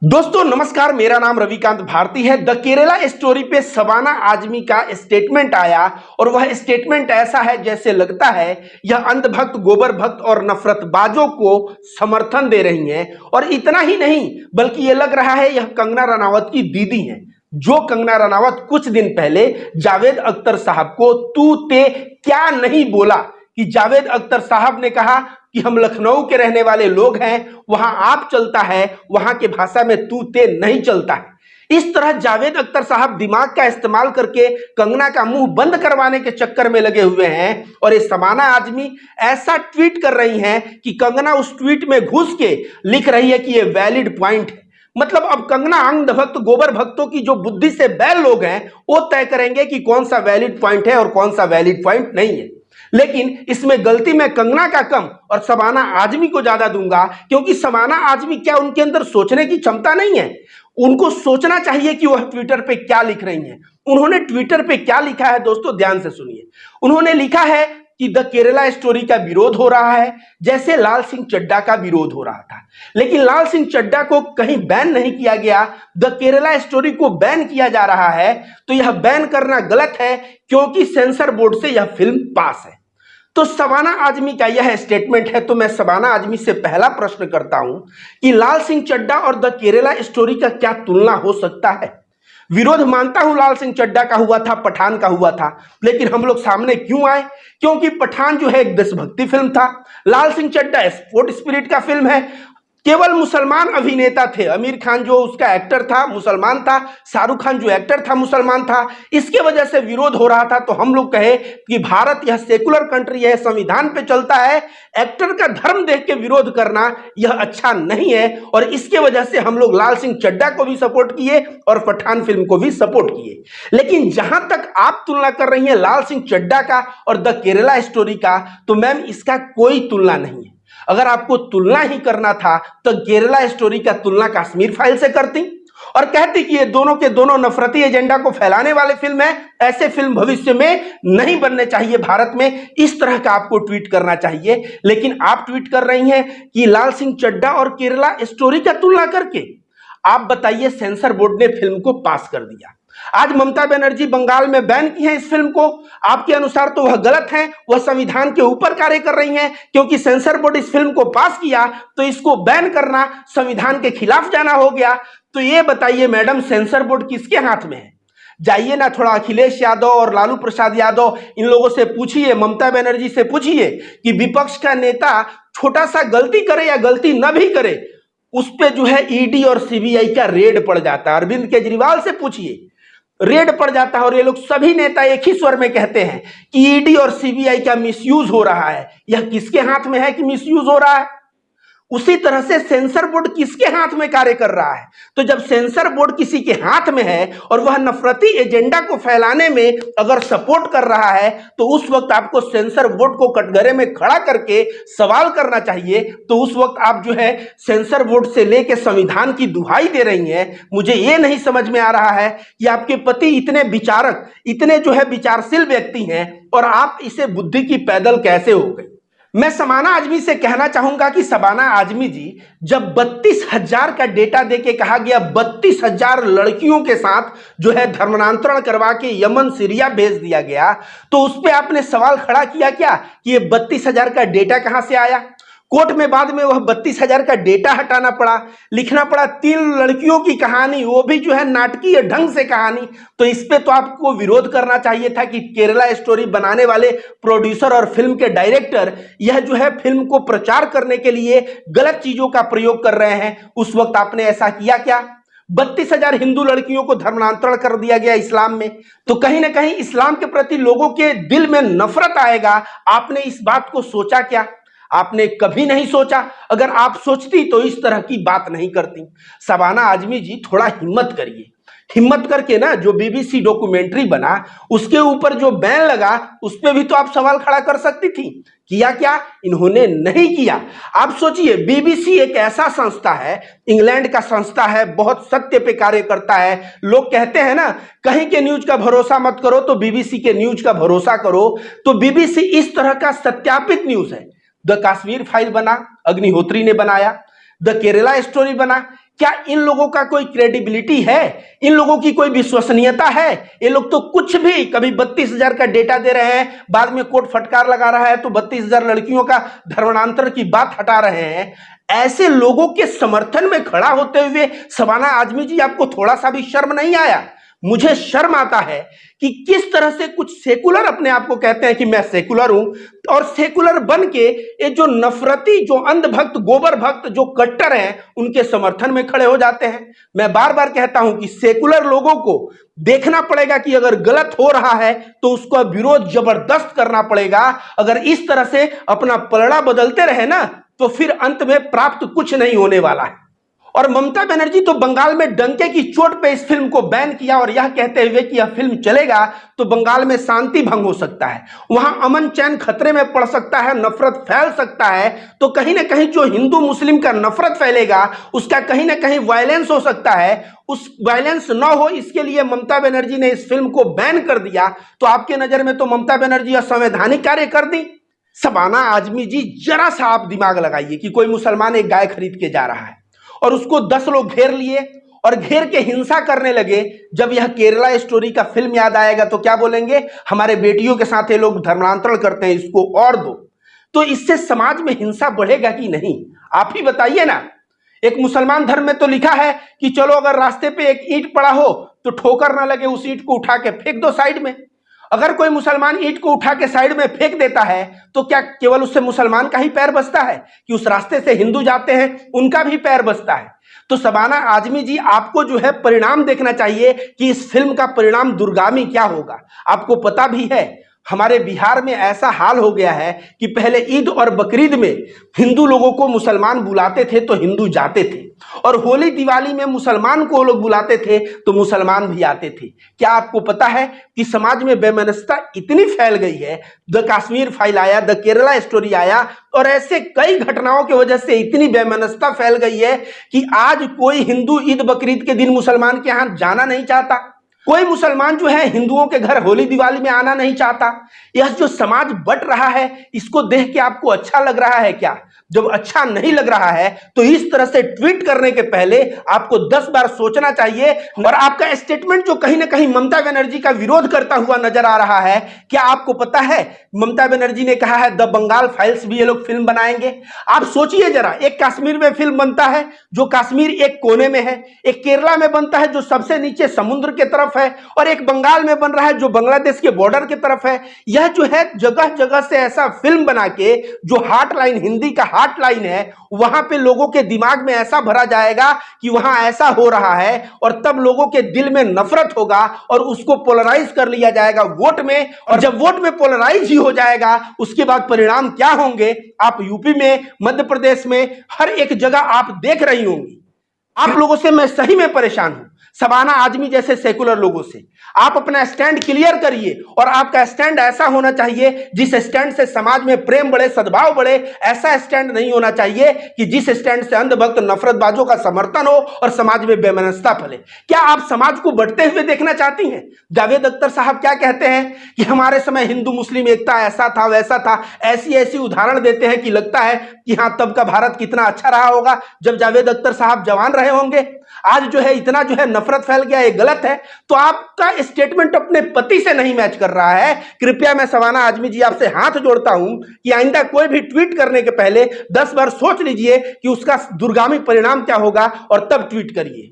दोस्तों नमस्कार, मेरा नाम रविकांत भारती है। द केरला स्टोरी पे शबाना आजमी का स्टेटमेंट आया और वह स्टेटमेंट ऐसा है जैसे लगता है यह अंधभक्त, गोबर भक्त और नफरतबाजों को समर्थन दे रही हैं। और इतना ही नहीं बल्कि यह लग रहा है यह कंगना रनावत की दीदी हैं, जो कंगना रनावत कुछ दिन पहले जावेद अख्तर साहब को तू ते क्या नहीं बोला कि जावेद अख्तर साहब ने कहा कि हम लखनऊ के रहने वाले लोग हैं, वहां आप चलता है, वहां के भाषा में तू ते नहीं चलता है। इस तरह जावेद अख्तर साहब दिमाग का इस्तेमाल करके कंगना का मुंह बंद करवाने के चक्कर में लगे हुए हैं और ये शबाना आजमी ऐसा ट्वीट कर रही हैं कि कंगना उस ट्वीट में घुस के लिख रही है कि ये वैलिड पॉइंट है। मतलब अब कंगना अंधभक्त, गोबर भक्तों की जो बुद्धि से बैल लोग हैं वो तय करेंगे कि कौन सा वैलिड पॉइंट है और कौन सा वैलिड पॉइंट नहीं है। लेकिन इसमें गलती मैं कंगना का कम और शबाना आजमी को ज्यादा दूंगा, क्योंकि शबाना आजमी क्या उनके अंदर सोचने की क्षमता नहीं है? उनको सोचना चाहिए कि वह ट्विटर पे क्या लिख रही हैं। उन्होंने ट्विटर पे क्या लिखा है दोस्तों, ध्यान से सुनिए। उन्होंने लिखा है कि द केरला स्टोरी का विरोध हो रहा है जैसे लाल सिंह चड्ढा का विरोध हो रहा था, लेकिन लाल सिंह चड्ढा को कहीं बैन नहीं किया गया, द केरला स्टोरी को बैन किया जा रहा है। तो यह बैन करना गलत है क्योंकि सेंसर बोर्ड से यह फिल्म पास है। तो शबाना आजमी का यह स्टेटमेंट है। तो मैं शबाना आजमी से पहला प्रश्न करता हूं कि लाल सिंह चड्ढा और द केरला स्टोरी का क्या तुलना हो सकता है? विरोध मानता हूं लाल सिंह चड्ढा का हुआ था, पठान का हुआ था, लेकिन हम लोग सामने क्यों आए? क्योंकि पठान जो है एक देशभक्ति फिल्म था, लाल सिंह चड्ढा स्पोर्ट स्पिरिट का फिल्म है। केवल मुसलमान अभिनेता थे, आमिर खान जो उसका एक्टर था मुसलमान था, शाहरुख खान जो एक्टर था मुसलमान था। इसके वजह से विरोध हो रहा था। तो हम लोग कहे कि भारत यह सेकुलर कंट्री है, संविधान पे चलता है, एक्टर का धर्म देख के विरोध करना यह अच्छा नहीं है। और इसके वजह से हम लोग लाल सिंह चड्ढा को भी सपोर्ट किए और पठान फिल्म को भी सपोर्ट किए। लेकिन जहां तक आप तुलना कर रही हैं लाल सिंह चड्ढा का और द केरला स्टोरी का, तो मैम इसका कोई तुलना नहीं है। अगर आपको तुलना ही करना था तो केरला स्टोरी का तुलना कश्मीर फाइल से करती और कहती कि ये दोनों के दोनों नफरती एजेंडा को फैलाने वाले फिल्म है, ऐसे फिल्म भविष्य में नहीं बनने चाहिए भारत में। इस तरह का आपको ट्वीट करना चाहिए, लेकिन आप ट्वीट कर रही हैं कि लाल सिंह चड्ढा और केरला स्टोरी का तुलना करके। आप बताइए, सेंसर बोर्ड ने फिल्म को पास कर दिया, आज ममता बनर्जी बंगाल में बैन की है इस फिल्म को। आपके अनुसार तो वह गलत है, वह संविधान के ऊपर कार्य कर रही हैं, क्योंकि सेंसर बोर्ड इस फिल्म को पास किया तो इसको बैन करना संविधान के खिलाफ जाना हो गया। तो ये बताइए मैडम, सेंसर बोर्ड किसके हाथ में है? जाइए ना थोड़ा अखिलेश यादव और लालू प्रसाद यादव, इन लोगों से पूछिए, ममता बनर्जी से पूछिए कि विपक्ष का नेता छोटा सा गलती करे या गलती न भी करे, उस पर जो है ईडी और सीबीआई का रेड पड़ जाता है। अरविंद केजरीवाल से पूछिए, रेड पड़ जाता है। और ये लोग सभी नेता एक ही स्वर में कहते हैं कि ईडी और सीबीआई का मिसयूज हो रहा है। यह किसके हाथ में है कि मिसयूज हो रहा है? उसी तरह से सेंसर बोर्ड किसके हाथ में कार्य कर रहा है? तो जब सेंसर बोर्ड किसी के हाथ में है और वह नफरती एजेंडा को फैलाने में अगर सपोर्ट कर रहा है, तो उस वक्त आपको सेंसर बोर्ड को कटघरे में खड़ा करके सवाल करना चाहिए। तो उस वक्त आप जो है सेंसर बोर्ड से लेकर संविधान की दुहाई दे रही हैं। मुझे ये नहीं समझ में आ रहा है कि आपके पति इतने विचारक, इतने जो है विचारशील व्यक्ति हैं और आप इसे बुद्धि की पैदल कैसे हो गई? मैं शबाना आजमी से कहना चाहूंगा कि शबाना आजमी जी, जब 32,000 का डेटा देके कहा गया 32,000 लड़कियों के साथ जो है धर्मांतरण करवा के यमन, सीरिया भेज दिया गया, तो उस पर आपने सवाल खड़ा किया क्या कि ये 32,000 का डेटा कहां से आया? कोर्ट में बाद में वह 32,000 का डेटा हटाना पड़ा, लिखना पड़ा 3 लड़कियों की कहानी, वो भी जो है नाटकीय ढंग से कहानी। तो इस पे तो आपको विरोध करना चाहिए था कि केरला स्टोरी बनाने वाले प्रोड्यूसर और फिल्म के डायरेक्टर यह जो है फिल्म को प्रचार करने के लिए गलत चीजों का प्रयोग कर रहे हैं। उस वक्त आपने ऐसा किया क्या? 32,000 हिंदू लड़कियों को धर्मांतरण कर दिया गया इस्लाम में, तो कहीं ना कहीं इस्लाम के प्रति लोगों के दिल में नफरत आएगा। आपने इस बात को सोचा क्या? आपने कभी नहीं सोचा। अगर आप सोचती तो इस तरह की बात नहीं करती। शबाना आजमी जी, थोड़ा हिम्मत करिए। हिम्मत करके ना, जो बीबीसी डॉक्यूमेंट्री बना उसके ऊपर जो बैन लगा उस पर भी तो आप सवाल खड़ा कर सकती थी। किया क्या? इन्होंने नहीं किया। आप सोचिए, बीबीसी एक ऐसा संस्था है, इंग्लैंड का संस्था है, बहुत सत्य पे कार्य करता है। लोग कहते हैं ना, कहीं के न्यूज का भरोसा मत करो तो बीबीसी के न्यूज का भरोसा करो। तो बीबीसी इस तरह का सत्यापित न्यूज है। द कश्मीर फाइल बना, अग्निहोत्री ने बनाया। द केरला स्टोरी बना, क्या इन लोगों का कोई क्रेडिबिलिटी है? इन लोगों की कोई विश्वसनीयता है? ये लोग तो कुछ भी, कभी 32,000 का डेटा दे रहे हैं, बाद में कोर्ट फटकार लगा रहा है तो 32,000 लड़कियों का धर्मांतरण की बात हटा रहे हैं। ऐसे लोगों के समर्थन में खड़ा होते हुए शबाना आजमी जी, आपको थोड़ा सा भी शर्म नहीं आया? मुझे शर्म आता है कि किस तरह से कुछ सेकुलर अपने आप को कहते हैं कि मैं सेकुलर हूं, और सेकुलर बन के ये जो नफरती, जो अंधभक्त, गोबर भक्त, जो कट्टर हैं, उनके समर्थन में खड़े हो जाते हैं। मैं बार बार कहता हूं कि सेकुलर लोगों को देखना पड़ेगा कि अगर गलत हो रहा है तो उसका विरोध जबरदस्त करना पड़ेगा। अगर इस तरह से अपना पलड़ा बदलते रहे ना, तो फिर अंत में प्राप्त कुछ नहीं होने वाला है। और ममता बनर्जी तो बंगाल में डंके की चोट पे इस फिल्म को बैन किया, और यह कहते हुए कि यह फिल्म चलेगा तो बंगाल में शांति भंग हो सकता है, वहां अमन चैन खतरे में पड़ सकता है, नफरत फैल सकता है। तो कहीं ना कहीं जो हिंदू मुस्लिम का नफरत फैलेगा, उसका कहीं ना कहीं वायलेंस हो सकता है। उस वायलेंस ना हो, इसके लिए ममता बनर्जी ने इस फिल्म को बैन कर दिया। तो आपके नजर में तो ममता बनर्जी असंवैधानिक कार्य कर दी। शबाना आजमी जी, जरा सा आप दिमाग लगाइए कि कोई मुसलमान एक गाय खरीद के जा रहा है और उसको 10 लोग घेर लिए और घेर के हिंसा करने लगे। जब यह केरला स्टोरी का फिल्म याद आएगा तो क्या बोलेंगे? हमारे बेटियों के साथ ये लोग धर्मांतरण करते हैं, इसको और दो। तो इससे समाज में हिंसा बढ़ेगा कि नहीं? आप ही बताइए ना। एक मुसलमान धर्म में तो लिखा है कि चलो अगर रास्ते पे एक ईंट पड़ा हो तो ठोकर ना लगे, उस ईंट को उठा के फेंक दो साइड में। अगर कोई मुसलमान ईंट को उठा के साइड में फेंक देता है तो क्या केवल उससे मुसलमान का ही पैर बचता है कि उस रास्ते से हिंदू जाते हैं उनका भी पैर बचता है? तो शबाना आजमी जी, आपको जो है परिणाम देखना चाहिए कि इस फिल्म का परिणाम दुर्गामी क्या होगा। आपको पता भी है हमारे बिहार में ऐसा हाल हो गया है कि पहले ईद और बकरीद में हिंदू लोगों को मुसलमान बुलाते थे तो हिंदू जाते थे, और होली दिवाली में मुसलमान को लोग बुलाते थे तो मुसलमान भी आते थे। क्या आपको पता है कि समाज में बेमनस्ता इतनी फैल गई है? द कश्मीर फाइल आया, द केरला स्टोरी आया, और ऐसे कई घटनाओं की वजह से इतनी बेमनस्ता फैल गई है कि आज कोई हिंदू ईद बकरीद के दिन मुसलमान के यहां जाना नहीं चाहता। कोई मुसलमान जो है हिंदुओं के घर होली दिवाली में आना नहीं चाहता। यह जो समाज बट रहा है, इसको देख के आपको अच्छा लग रहा है क्या? जब अच्छा नहीं लग रहा है तो इस तरह से ट्वीट करने के पहले आपको 10 बार सोचना चाहिए। और आपका स्टेटमेंट जो कहीं ना कहीं ममता बनर्जी का विरोध करता हुआ नजर आ रहा है, क्या आपको पता है ममता बनर्जी ने कहा है द बंगाल फाइल्स भी ये लोग फिल्म बनाएंगे? आप सोचिए जरा, एक कश्मीर में फिल्म बनता है जो कश्मीर एक कोने में है, एक केरला में बनता है जो सबसे नीचे समुद्र के तरफ है, और एक बंगाल में बन रहा है जो बांग्लादेश के बॉर्डर की तरफ है। यह जो है जगह जगह से ऐसा फिल्म बना के, जो हॉटलाइन, हिंदी का हॉटलाइन है, वहां पे लोगों के दिमाग में ऐसा भरा जाएगा कि वहां ऐसा हो रहा है, और तब लोगों के दिल में नफरत होगा और उसको पोलराइज कर लिया जाएगा वोट में। और जब वोट में पोलराइज ही हो जाएगा, उसके बाद परिणाम क्या होंगे आप यूपी में, मध्य प्रदेश में, हर एक जगह आप देख रही होंगी। आप लोगों से मैं सही में परेशान हूं, शबाना आजमी जैसे सेकुलर लोगों से। आप अपना स्टैंड क्लियर करिए, और आपका स्टैंड ऐसा होना चाहिए जिस स्टैंड से समाज में प्रेम बढ़े, सद्भाव बढ़े। ऐसा स्टैंड नहीं होना चाहिए कि जिस स्टैंड से अंधभक्त नफरतबाजों का समर्थन हो और समाज में बेमनस्ता फैले। क्या आप समाज को बढ़ते हुए देखना चाहती हैं? जावेद अख्तर साहब क्या कहते हैं कि हमारे समय हिंदू मुस्लिम एकता ऐसा था वैसा था, ऐसी ऐसी उदाहरण देते हैं कि लगता है कि हाँ, तब का भारत कितना अच्छा रहा होगा जब जावेद अख्तर साहब जवान रहे होंगे। आज जो है इतना जो है नफरत फैल गया, ये गलत है। तो आपका स्टेटमेंट अपने पति से नहीं मैच कर रहा है। कृपया मैं शबाना आजमी जी आपसे हाथ जोड़ता हूं कि आइंदा कोई भी ट्वीट करने के पहले 10 बार सोच लीजिए कि उसका दुर्गामी परिणाम क्या होगा, और तब ट्वीट करिए।